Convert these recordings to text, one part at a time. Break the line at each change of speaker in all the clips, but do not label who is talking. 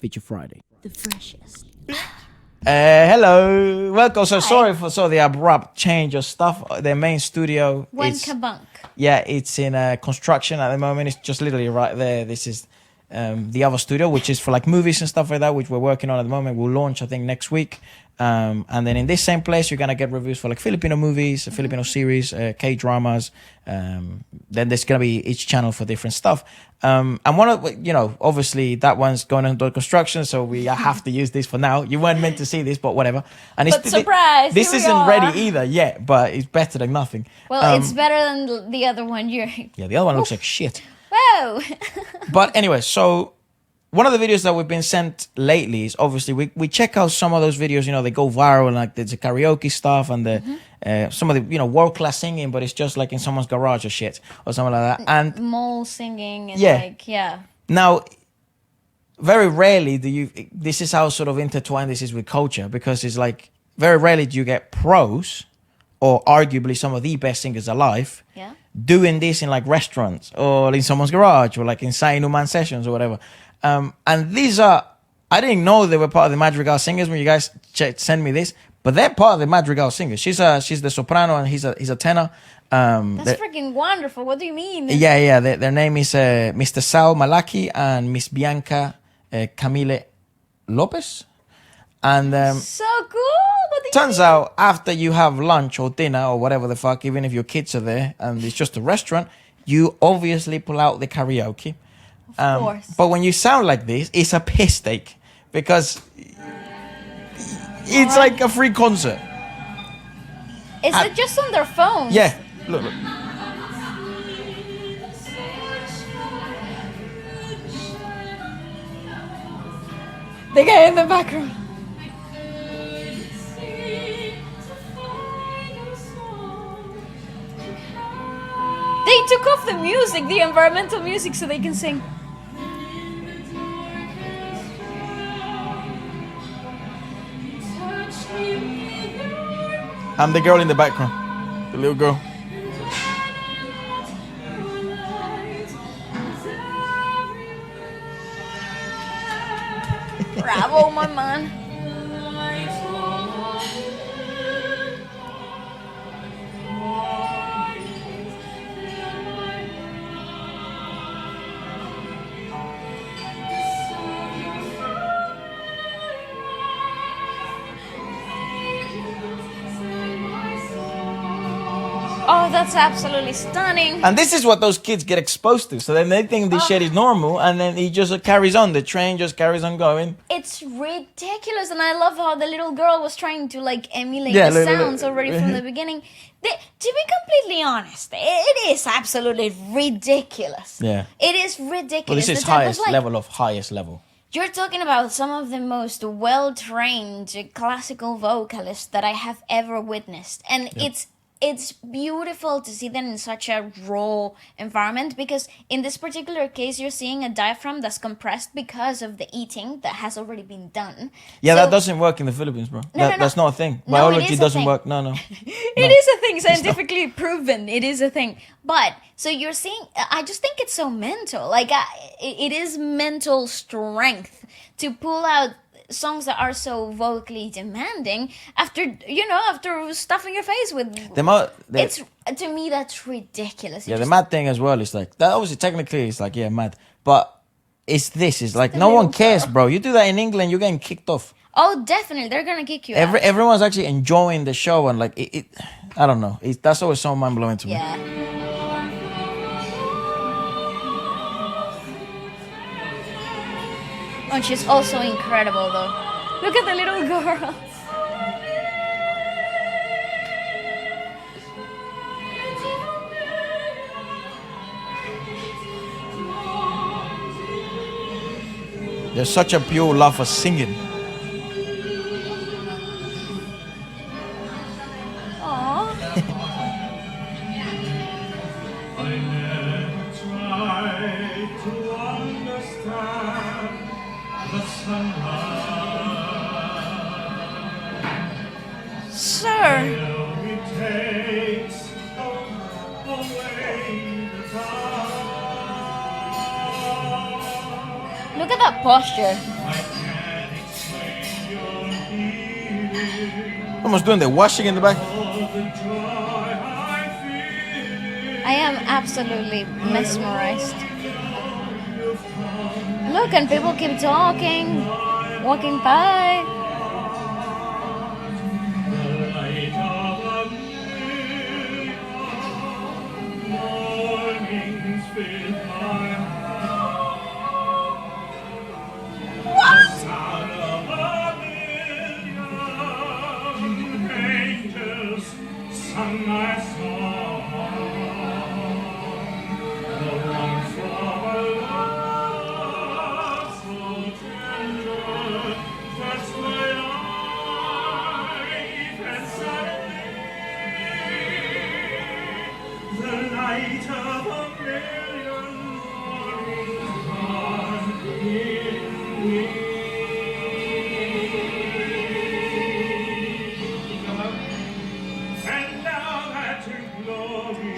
Feature Friday.
The freshest.
Hello, welcome. So sorry for the abrupt change of stuff. The main studio,
Kabunk.
Yeah, it's in construction at the moment. It's just literally right there. This is the other studio, which is for like movies and stuff like that, which we're working on at the moment. We'll launch, I think, next week. And then in this same place, you're gonna get reviews for like Filipino movies, Filipino series, K-dramas. Then there's gonna be each channel for different stuff. And one of obviously that one's going under construction, so we have to use this for now. You weren't meant to see this, but whatever. And
But surprise,
this isn't ready either yet, but it's better than nothing.
Well, it's better than the other one.
Yeah, the other one looks like shit.
Whoa.
But anyway, so one of the videos that we've been sent lately is obviously we check out some of those videos, they go viral, like there's the karaoke stuff and the some of the world-class singing, but it's just like in someone's garage or shit or something like that. And
mole singing and
Now, very rarely this is how sort of intertwined this is with culture, because it's like very rarely do you get pros or arguably some of the best singers alive doing this in like restaurants or in someone's garage or like in Sainuman sessions or whatever. And these are, I didn't know they were part of the Madrigal Singers when you guys send me this, but they're part of the Madrigal Singers. She's the soprano and he's a tenor.
That's freaking wonderful. What do you mean?
Yeah. Their name is Mr. Sal Malaki and Miss Bianca Camille Lopez. And
so cool.
turns out after you have lunch or dinner or whatever the fuck, even if your kids are there and it's just a restaurant, you obviously pull out the karaoke.
Of course.
But when you sound like this, it's a piss take because it's like a free concert.
Is it just on their phones?
Yeah, look.
The guy in the background. They took off the music, the environmental music, so they can sing.
I'm the girl in the background, the little girl.
Bravo, my man. Oh, that's absolutely stunning.
And this is what those kids get exposed to. So then they think this shit is normal, and then it just carries on. The train just carries on going.
It's ridiculous, and I love how the little girl was trying to emulate the sounds already from the beginning. To be completely honest, it is absolutely ridiculous.
Yeah.
It is ridiculous.
Well, this is highest level.
You're talking about some of the most well-trained classical vocalists that I have ever witnessed. And it's beautiful to see them in such a raw environment, because in this particular case, you're seeing a diaphragm that's compressed because of the eating that has already been done.
Yeah, that doesn't work in the Philippines, bro. That's not a thing. Biology doesn't work. No.
It is a thing, scientifically proven. It is a thing. But, so you're seeing, I just think it's so mental. It is mental strength to pull out songs that are so vocally demanding after stuffing your face with it's, to me, that's ridiculous.
The mad thing as well is like that. Obviously technically it's like mad, but it's like no one cares, bro. You do that in England, you're getting kicked off.
Oh, definitely, they're gonna kick you out.
Everyone's actually enjoying the show, and like it I don't know, that's always so mind-blowing to me.
And she's also incredible, though. Look at the little girl.
There's such a pure love for singing.
Sir. Look at that posture.
Almost doing the washing in the back.
I am absolutely mesmerized. Look, and people keep talking, walking by.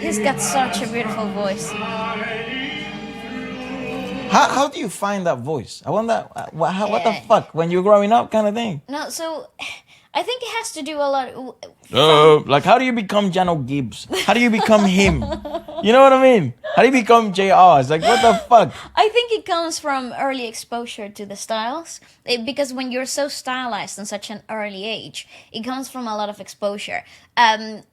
He's got such a beautiful voice.
How do you find that voice? I wonder, what the fuck, when you're growing up kind of thing?
No, so I think it has to do a lot.
Like, how do you become Jano Gibbs? How do you become him? You know what I mean? How do you become JR? It's like, what the fuck?
I think it comes from early exposure to the styles. Because when you're so stylized in such an early age, it comes from a lot of exposure.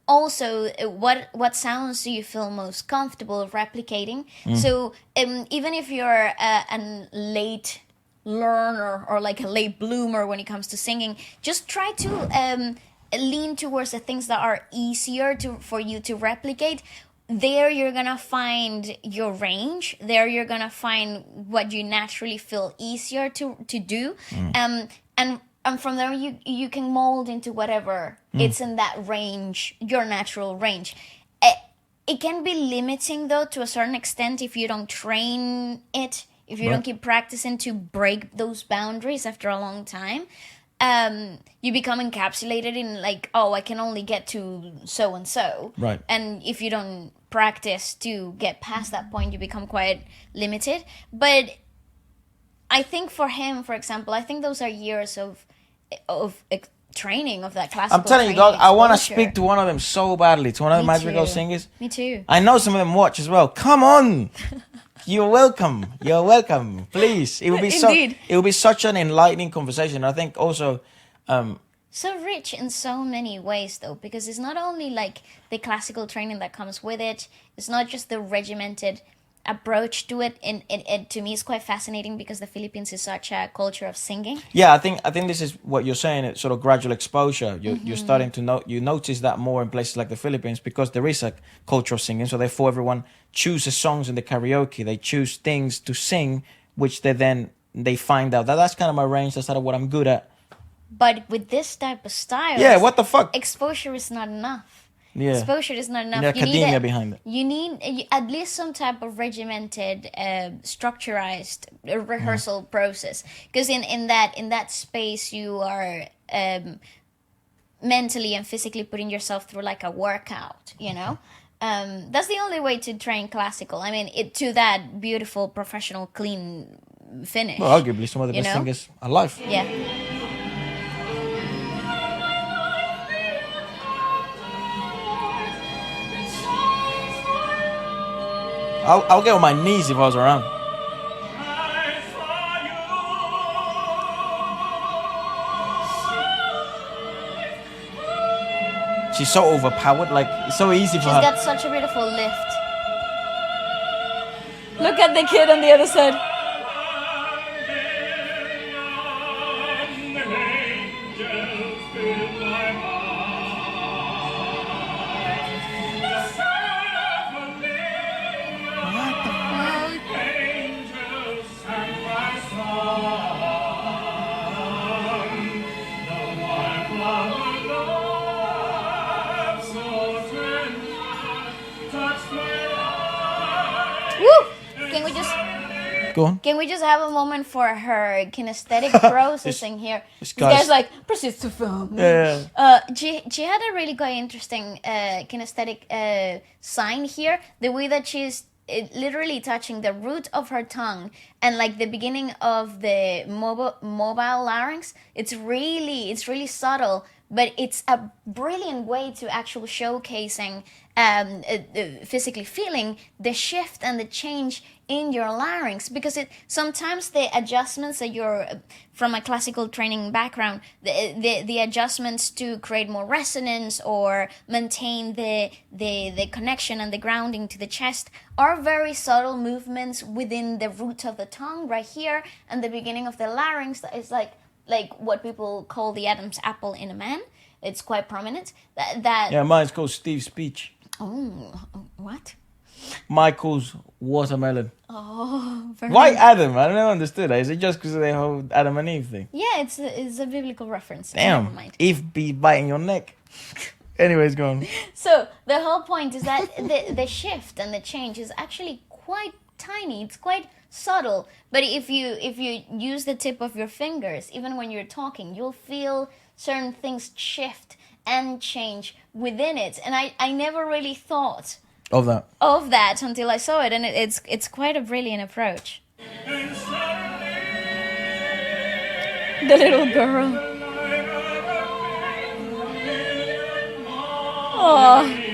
Also, what sounds do you feel most comfortable replicating? So even if you're a late learner or like a late bloomer when it comes to singing, just try to lean towards the things that are easier for you to replicate. There you're gonna find your range. There you're gonna find what you naturally feel easier to do. And from there you can mold into whatever it's in that range, your natural range. It can be limiting though to a certain extent if you don't train it, if you don't keep practicing to break those boundaries after a long time. You become encapsulated in like, oh, I can only get to so and so.
Right.
And if you don't practice to get past that point, you become quite limited. But I think for him, for example, I think those are years of training of that classical.
I'm telling you, dog, I want to speak to one of them so badly, to one of the Madrigal Singers.
Me too.
I know some of them watch as well. Come on. You're welcome. You're welcome. Please. It would be it would be such an enlightening conversation. I think also
so rich in so many ways though, because it's not only like the classical training that comes with it, it's not just the regimented approach to it, and it to me is quite fascinating because the Philippines is such a culture of singing.
Yeah, I think this is what you're saying. It's sort of gradual exposure. You're starting to you notice that more in places like the Philippines because there is a culture of singing. So therefore, everyone chooses songs in the karaoke. They choose things to sing, which they find out that's kind of my range. That's sort of what I'm good at.
But with this type of style,
yeah, what the fuck?
Exposure is not enough.
Yeah.
Exposure is not enough.
The academia behind it.
You need at least some type of regimented, structurized rehearsal process. Because in that space, you are mentally and physically putting yourself through like a workout. You know, that's the only way to train classical. I mean, to that beautiful, professional, clean finish.
Well, arguably some of the best singers alive.
Yeah.
I'll get on my knees if I was around. She's so overpowered, like it's so easy for her.
She's got such a beautiful lift. Look at the kid on the other side.
Go on.
Can we just have a moment for her kinesthetic processing here? This guy's like, proceeds to film.
Yeah.
She had a really quite interesting kinesthetic sign here. The way that she's literally touching the root of her tongue and like the beginning of the mobile larynx. It's really subtle, but it's a brilliant way to actually showcasing physically feeling the shift and the change in your larynx, because sometimes the adjustments that you're from a classical training background, the adjustments to create more resonance or maintain the connection and the grounding to the chest are very subtle movements within the root of the tongue right here and the beginning of the larynx. That is like what people call the Adam's apple in a man. It's quite prominent.
Yeah, mine's called Steve's speech.
Oh, what?
Michael's watermelon.
Oh, very
Why Adam? I don't understand that. Is it just because of the whole Adam and Eve thing?
Yeah, it's a biblical reference.
Damn.
Never mind.
Eve be biting your neck. Anyways, go on.
So the whole point is that the shift and the change is actually quite tiny. It's quite subtle. But if you use the tip of your fingers, even when you're talking, you'll feel certain things shift and change within it. And I never really thought
Of that
until I saw it, and it's quite a brilliant approach. The little girl. Oh.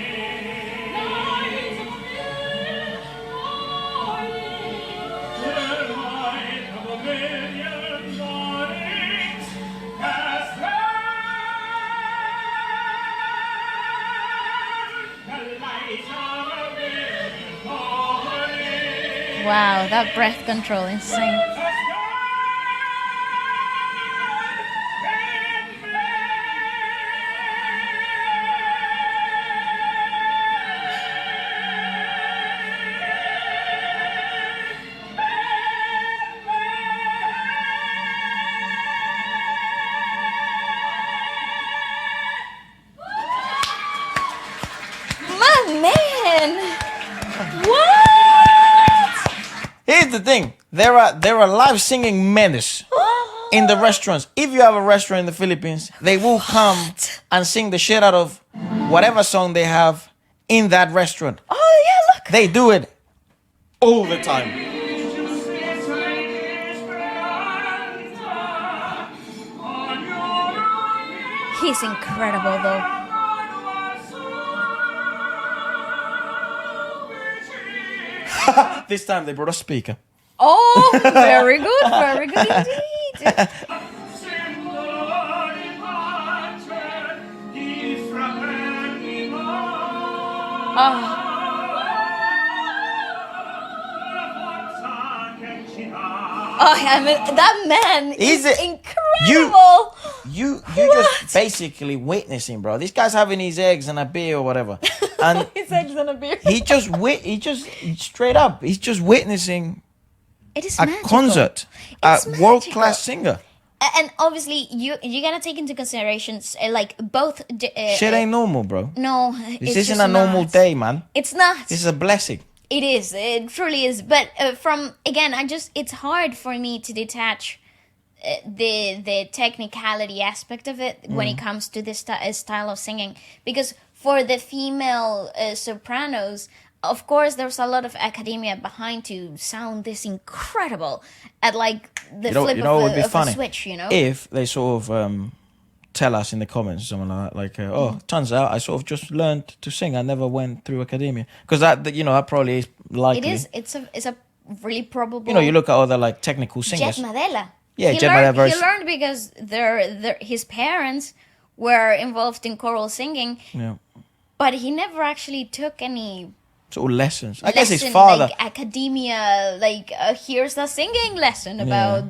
Wow, that breath control, insane. My man! What?
Here's the thing. There are live singing menace in the restaurants. If you have a restaurant in the Philippines, they will come and sing the shit out of whatever song they have in that restaurant.
Oh yeah, look.
They do it all the time.
He's incredible though.
This time they brought a speaker.
Oh, very good indeed. Oh, I mean, that man is incredible.
You just basically witnessing, bro. This guy's having his eggs and a beer or whatever, and
His eggs and a beer.
he just straight up. He's just witnessing
It is
a
magical.
concert, a
It's magical.
world-class singer.
And obviously, you gotta take into considerations like both.
Shit ain't normal, bro.
No,
This
it's
isn't
just
a normal
not.
day, man.
It's not.
This is a blessing.
It is. It truly is. But it's hard for me to detach the technicality aspect of it when it comes to this style of singing, because for the female sopranos, of course, there's a lot of academia behind to sound this incredible at like the flip of a switch. You know,
if they sort of tell us in the comments or something like that, turns out I sort of just learned to sing. I never went through academia, because that probably is likely.
it is. It's a really probable.
You look at other like technical singers.
Jet Madela.
Yeah,
he
Jet
learned,
Madela.
He learned because his parents were involved in choral singing,
Yeah,
but he never actually took any
sort of lessons. I guess his
lesson,
father.
like academia, like here's the singing lesson about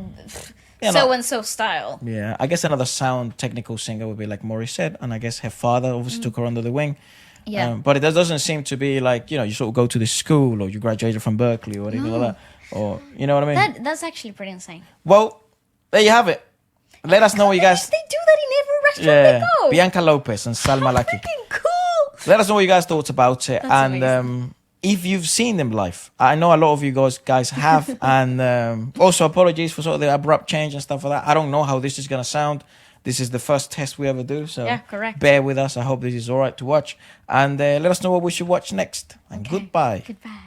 Yeah,
so and so style.
Yeah, I guess another sound technical singer would be like Morissette, and I guess her father obviously took her under the wing.
Yeah.
But it doesn't seem to be like, you sort of go to this school or you graduated from Berkeley or anything like that. Or, you know what I mean?
That's actually pretty insane.
Well, there you have it. Let us know what you guys...
They do that in every restaurant they go.
Bianca Lopez and Salma Laki.
Freaking cool.
Let us know what you guys thought about it.
That's
and
amazing.
if you've seen them live, I know a lot of you guys have. And also apologies for sort of the abrupt change and stuff like that. I don't know how this is going to sound. This is the first test we ever do. So
Yeah, correct.
bear with us. I hope this is all right to watch. And let us know what we should watch next. And
Okay.
goodbye.
Goodbye.